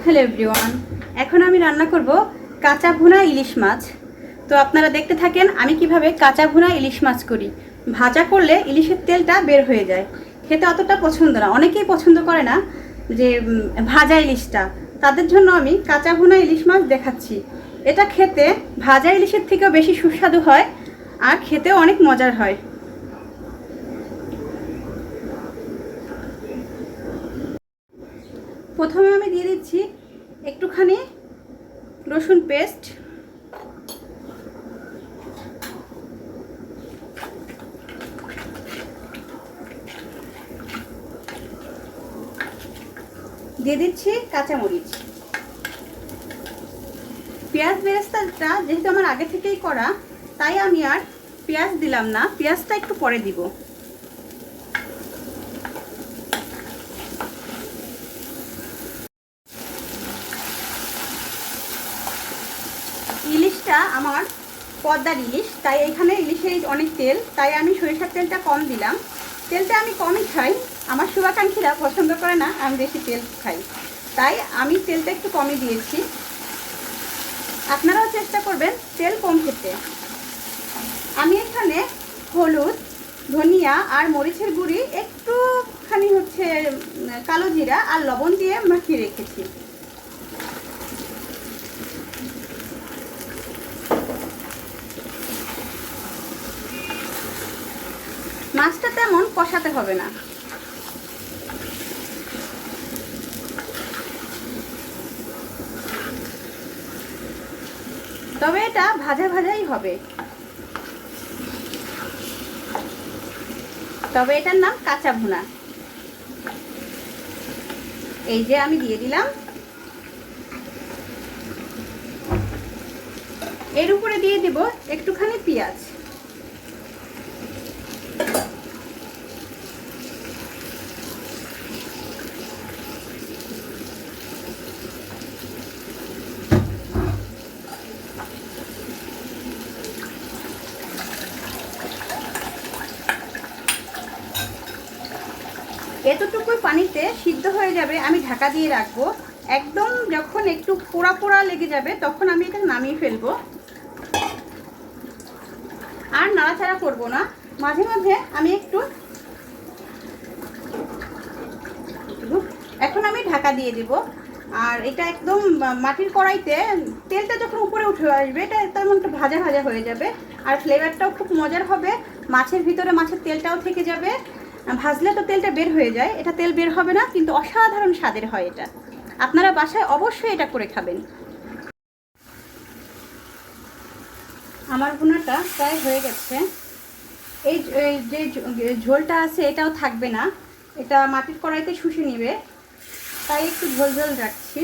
Hello everyone, এখন আমি রান্না করব কাঁচা ভুনা ইলিশ মাছ। তো আপনারা দেখতে থাকেন আমি কিভাবে কাঁচা ভুনা ইলিশ মাছ করি। ভাজা করলে ইলিশের তেলটা বের হয়ে যায়, খেতে অতটা পছন্দ না, অনেকেই পছন্দ করে না যে ভাজা ইলিশটা। তাদের জন্য আমি কাঁচা ভুনা ইলিশ মাছ দেখাচ্ছি। এটা খেতে ভাজা ইলিশের থেকেও বেশি সুস্বাদু হয় আর খেতেও অনেক মজার হয়। প্রথমে আমি দিয়ে দিচ্ছি একটুখানি রসুন পেস্ট, দিয়ে দিচ্ছি কাঁচামরিচ। পেঁয়াজ বেরেস্তাটা যেহেতু আমার আগে থেকেই করা, তাই আমি আর পেঁয়াজ দিলাম না, পেঁয়াজটা একটু পরে দিব। ইলিশটা আমার পদ্মার ইলিশ, তাই এখানে ইলিশের অনেক তেল, তাই আমি সরিষার তেলটা কম দিলাম। তেলটা আমি কমই খাই, আমার শুভাকাঙ্ক্ষীরা পছন্দ করে না আমি বেশি তেল খাই, তাই আমি তেলটা একটু কমই দিয়েছি। আপনারাও চেষ্টা করবেন তেল কম খেতে। আমি এখানে হলুদ, ধনিয়া আর মরিচের গুঁড়ি, একটুখানি কালো জিরা আর লবণ দিয়ে মাখিয়ে রেখেছি। মাছটা তেমন কষাতে হবে না। তবে এটা ভাজা ভাজাই হবে, তবে এটার নাম কাঁচা ভুনা। এই যে আমি দিয়ে দিলাম, এর উপরে দিয়ে দিব একটুখানি পেঁয়াজ। এতটুকুই পানিতে সিদ্ধ হয়ে যাবে, আমি ঢাকা দিয়ে রাখবো। একদম যখন একটু পোড়া পোড়া লেগে যাবে তখন আমি এটা নামিয়ে ফেলবো, আর নাড়াচাড়া করব না। মাঝে মাঝে আমি এখন আমি ঢাকা দিয়ে দেব। আর এটা একদম মাটির কড়াইতে তেলটা যখন উপরে উঠে আসবে, এটা তেমন একটু ভাজা ভাজা হয়ে যাবে, আর ফ্লেভারটাও খুব মজার হবে। মাছের ভিতরে মাছের তেলটাও থেকে যাবে, ভাজলে তো তেলটা বের হয়ে যায়, এটা তেল বের হবে না, কিন্তু অসাধারণ স্বাদের হয় এটা। আপনারা বাসায় অবশ্যই এটা করে খাবেন। আমার ভুনাটা প্রায় হয়ে গেছে। এই যে ঝোলটা আছে এটাও থাকবে না, এটা মাটির কড়াইতে শুষে নিবে, তাই একটু ঝোল ঝোল রাখছি।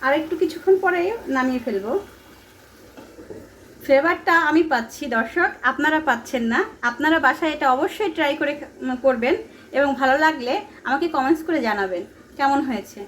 আর একটু কিছুক্ষণ পরে নামিয়ে ফেলবো। ফ্লেভারটা আমি পাচ্ছি দর্শক, আপনারা পাচ্ছেন না। আপনারা বাসায় এটা অবশ্যই ট্রাই করে করবেন এবং ভালো লাগলে আমাকে কমেন্টস করে জানাবেন কেমন হয়েছে।